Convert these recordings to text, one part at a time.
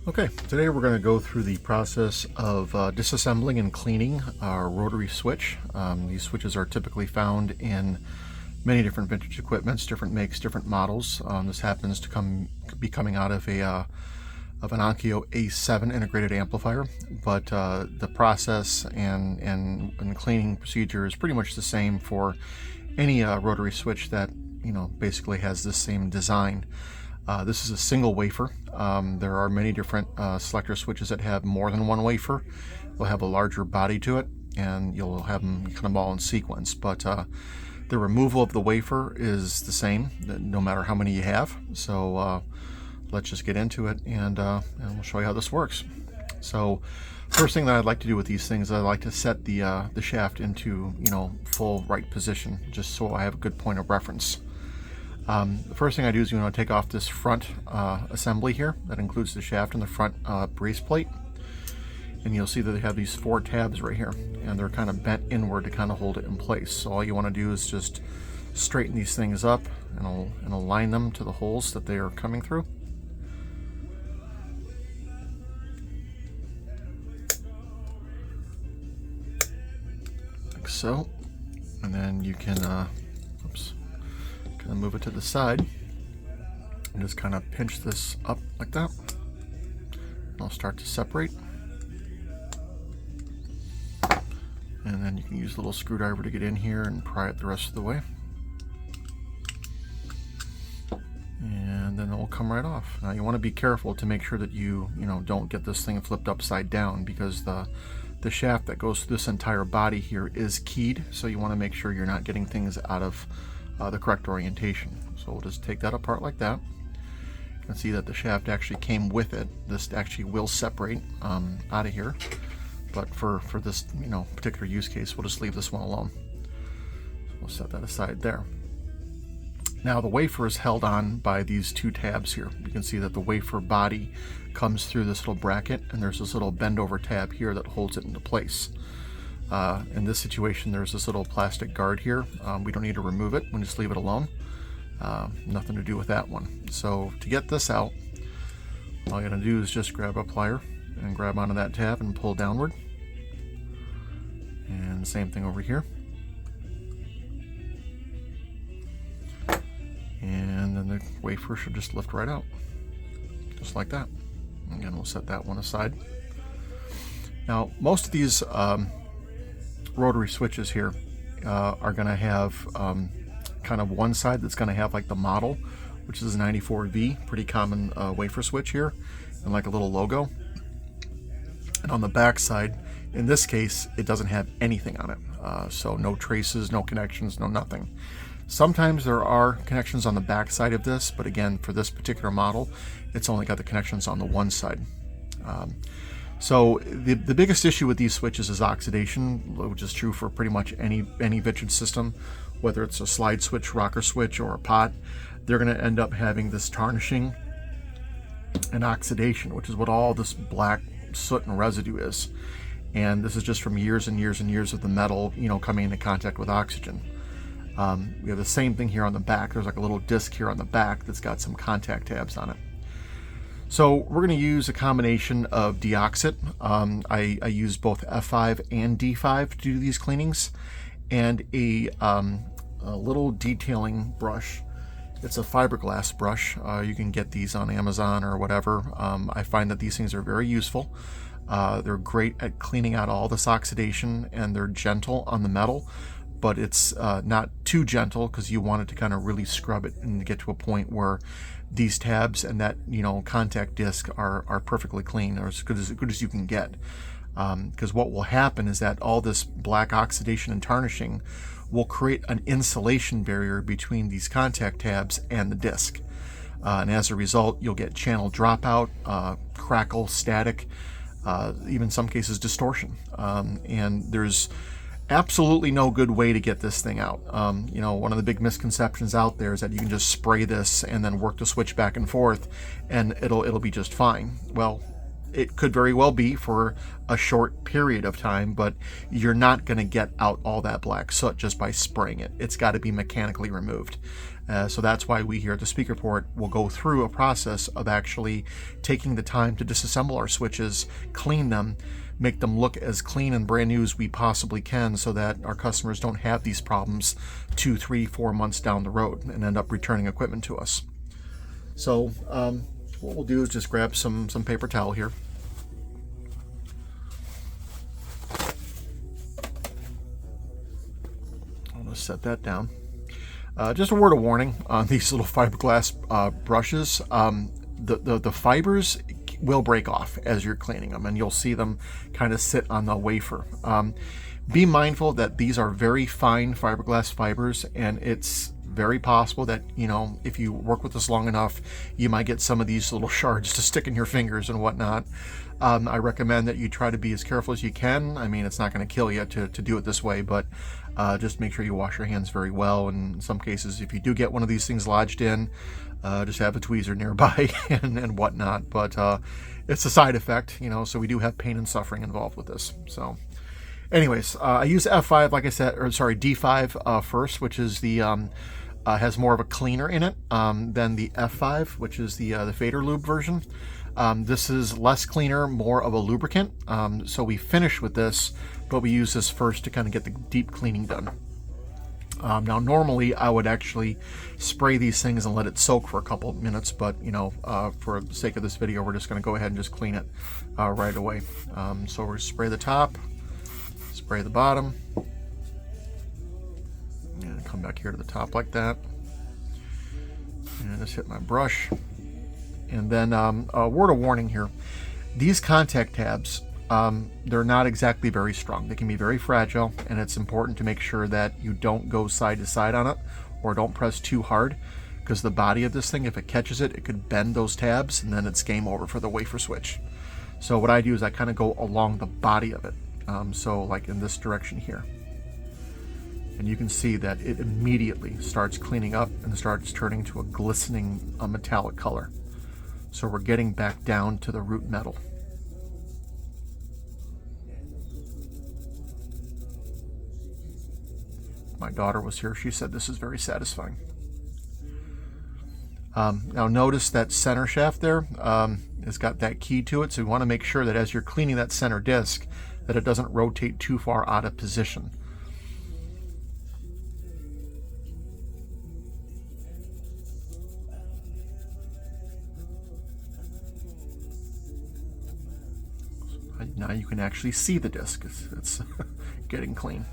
Okay, today we're going to go through the process of disassembling and cleaning our rotary switch. These switches are typically found in many different vintage equipments, different makes, different models. This happens to be coming out of an Onkyo A7 integrated amplifier, but the process and cleaning procedure is pretty much the same for any rotary switch that basically has this same design. This is a single wafer. There are many different selector switches that have more than one wafer. They'll have a larger body to it, and you'll have them kind of all in sequence. But the removal of the wafer is the same, no matter how many you have. So let's just get into it, and we'll show you how this works. So first thing that I'd like to do with these things, I like to set the shaft into full right position, just so I have a good point of reference. The first thing I do is to take off this front assembly here. That includes the shaft and the front brace plate. And you'll see that they have these 4 tabs right here, and they're kind of bent inward to kind of hold it in place. So all you want to do is just straighten these things up and align them to the holes that they are coming through. Like so. And then you can kind of move it to the side and just kind of pinch this up like that. And I'll start to separate. And then you can use a little screwdriver to get in here and pry it the rest of the way. And then it will come right off. Now you want to be careful to make sure that you don't get this thing flipped upside down, because the shaft that goes through this entire body here is keyed, so you want to make sure you're not getting things out of the correct orientation. So we'll just take that apart like that. You can see that the shaft actually came with it. This actually will separate out of here, but for this particular use case, we'll just leave this one alone. So we'll set that aside there. Now the wafer is held on by these 2 tabs here. You can see that the wafer body comes through this little bracket, and there's this little bend over tab here that holds it into place. In this situation, there's this little plastic guard here. We don't need to remove it. We'll just leave it alone. Nothing to do with that one. So to get this out, all you gotta do is just grab a plier and grab onto that tab and pull downward. And the same thing over here. And then the wafer should just lift right out, just like that. Again, we'll set that one aside. Now, most of these rotary switches here are going to have kind of one side that's going to have like the model, which is a 94V, pretty common wafer switch here, and like a little logo. And on the back side, in this case, it doesn't have anything on it. So no traces, no connections, no nothing. Sometimes there are connections on the back side of this, but again, for this particular model, it's only got the connections on the one side. So the biggest issue with these switches is oxidation, which is true for pretty much any vintage system, whether it's a slide switch, rocker switch, or a pot. They're going to end up having this tarnishing and oxidation, which is what all this black soot and residue is. And this is just from years and years and years of the metal, coming into contact with oxygen. We have the same thing here on the back. There's like a little disc here on the back that's got some contact tabs on it. So we're going to use a combination of deoxit. I use both F5 and D5 to do these cleanings, and a little detailing brush. It's a fiberglass brush. You can get these on Amazon or whatever. I find that these things are very useful. They're great at cleaning out all this oxidation, and they're gentle on the metal, but it's not too gentle, because you want it to kind of really scrub it and get to a point where these tabs and that contact disc are perfectly clean, or as good as you can get. Because what will happen is that all this black oxidation and tarnishing will create an insulation barrier between these contact tabs and the disc. And as a result, you'll get channel dropout, crackle, static, even in some cases distortion. And there's absolutely no good way to get this thing out. One of the big misconceptions out there is that you can just spray this and then work the switch back and forth and it'll be just fine. Well, it could very well be for a short period of time, but you're not going to get out all that black soot just by spraying it. It's got to be mechanically removed. So that's why we here at the Speaker Port will go through a process of actually taking the time to disassemble our switches, clean them, make them look as clean and brand new as we possibly can, so that our customers don't have these problems 2, 3, 4 months down the road and end up returning equipment to us. So what we'll do is just grab some paper towel here. I'll just set that down. Just a word of warning on these little fiberglass brushes. The fibers will break off as you're cleaning them, and you'll see them kind of sit on the wafer. Be mindful that these are very fine fiberglass fibers, and it's very possible that, you know, if you work with this long enough, you might get some of these little shards to stick in your fingers and whatnot. I recommend that you try to be as careful as you can. I mean, it's not going to kill you to do it this way, but just make sure you wash your hands very well. And in some cases, if you do get one of these things lodged in, just have a tweezer nearby and whatnot. But it's a side effect, you know, so we do have pain and suffering involved with this. So anyways, I use F5, like I said, or sorry, D5 first, which is the has more of a cleaner in it than the F5, which is the Fader Lube version. This is less cleaner, more of a lubricant. So we finish with this, but we use this first to kind of get the deep cleaning done. Now, normally I would actually spray these things and let it soak for a couple of minutes, but you know, for the sake of this video, we're just going to go ahead and just clean it right away. So we're spray the top, spray the bottom, and come back here to the top like that, and just hit my brush. And then a word of warning here, these contact tabs, they're not exactly very strong. They can be very fragile, and it's important to make sure that you don't go side to side on it, or don't press too hard, because the body of this thing, if it catches it, it could bend those tabs, and then it's game over for the wafer switch. So what I do is I kind of go along the body of it, so like in this direction here. And you can see that it immediately starts cleaning up and starts turning to a glistening metallic color. So we're getting back down to the root metal. My daughter was here. She said this is very satisfying. Now notice that center shaft there has got that key to it. So we want to make sure that as you're cleaning that center disc, that it doesn't rotate too far out of position. Now you can actually see the disc. It's getting clean.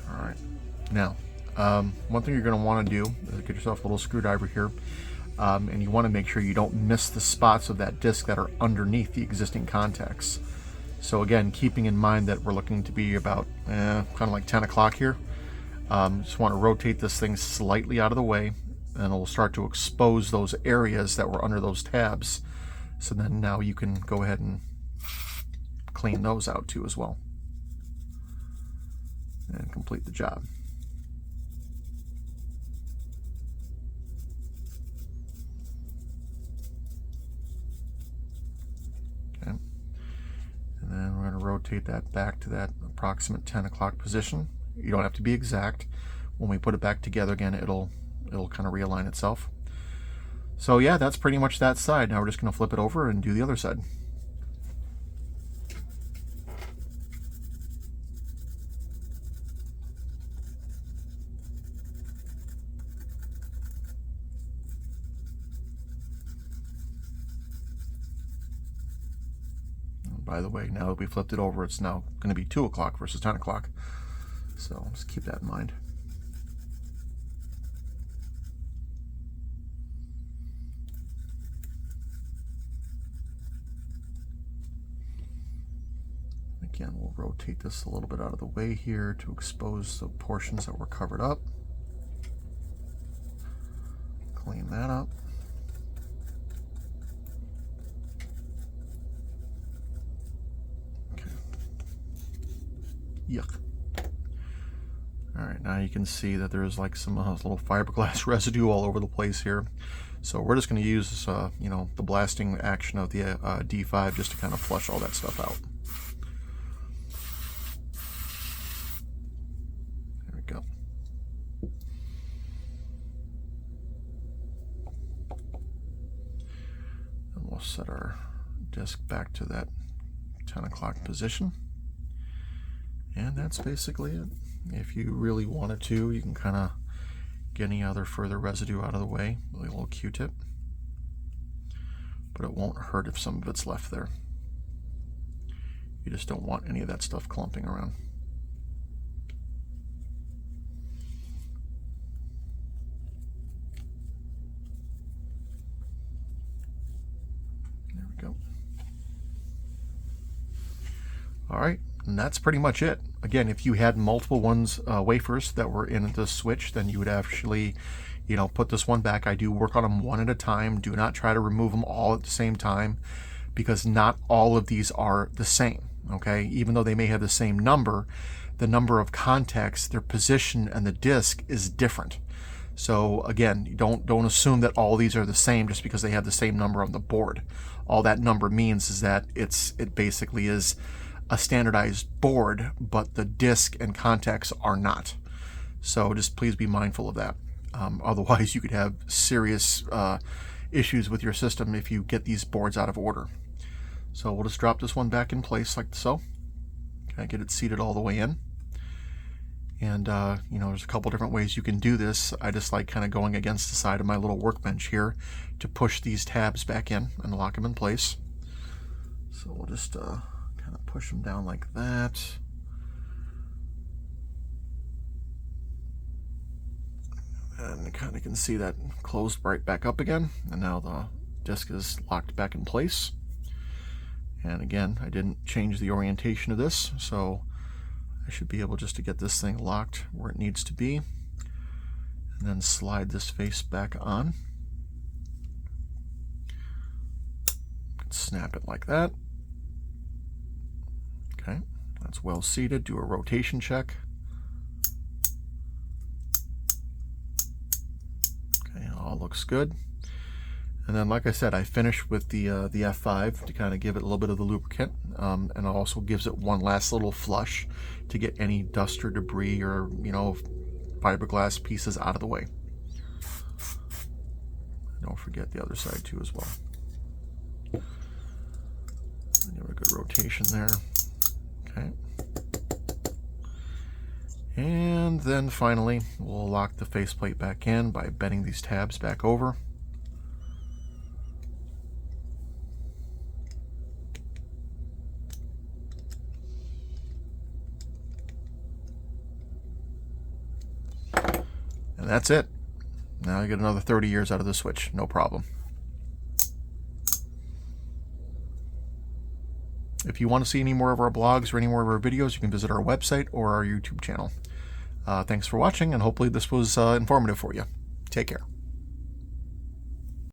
All right. Now, one thing you're going to want to do is get yourself a little screwdriver here, and you want to make sure you don't miss the spots of that disc that are underneath the existing contacts. So again, keeping in mind that we're looking to be about kind of like 10 o'clock here. Just want to rotate this thing slightly out of the way, and it'll start to expose those areas that were under those tabs. So then now you can go ahead and clean those out too as well, and complete the job. Okay. And then we're going to rotate that back to that approximate 10 o'clock position. You don't have to be exact. When we put it back together again, it'll kind of realign itself. So yeah, that's pretty much that side. Now we're just going to flip it over and do the other side. By the way, now that we flipped it over, it's now going to be 2 o'clock versus 10 o'clock. So just keep that in mind. Again, we'll rotate this a little bit out of the way here to expose the portions that were covered up. Clean that up. Okay. Yuck. All right, now you can see that there's like some little fiberglass residue all over the place here. So we're just going to use, you know, the blasting action of the D5 just to kind of flush all that stuff out. There we go. And we'll set our disc back to that 10 o'clock position. And that's basically it. If you really wanted to, you can kind of get any other further residue out of the way with a little Q-tip. But it won't hurt if some of it's left there. You just don't want any of that stuff clumping around. There we go. All right, and that's pretty much it. Again, if you had multiple wafers that were in the switch, then you would actually, you know, put this one back. I do work on them one at a time. Do not try to remove them all at the same time, because not all of these are the same, okay? Even though they may have the same number, the number of contacts, their position, and the disc is different. So again, don't assume that all these are the same just because they have the same number on the board. All that number means is that it basically is a standardized board, but the disc and contacts are not. So just please be mindful of that. Otherwise, you could have serious issues with your system if you get these boards out of order. So we'll just drop this one back in place like so. Okay, get it seated all the way in. And you know, there's a couple different ways you can do this. I just like kind of going against the side of my little workbench here to push these tabs back in and lock them in place. So we'll just kind of push them down like that. And you kind of can see that closed right back up again. And now the disc is locked back in place. And again, I didn't change the orientation of this, so I should be able just to get this thing locked where it needs to be. And then slide this face back on. Snap it like that. Okay, that's well seated. Do a rotation check. Okay, all looks good. And then, like I said, I finished with the F5 to kind of give it a little bit of the lubricant, and it also gives it one last little flush to get any dust or debris or, you know, fiberglass pieces out of the way. Don't forget the other side too as well. And give it a good rotation there. Okay. And then finally, we'll lock the faceplate back in by bending these tabs back over. And that's it. Now you get another 30 years out of the switch, no problem. If you want to see any more of our blogs or any more of our videos, you can visit our website or our YouTube channel. Thanks for watching, and hopefully this was informative for you. Take care.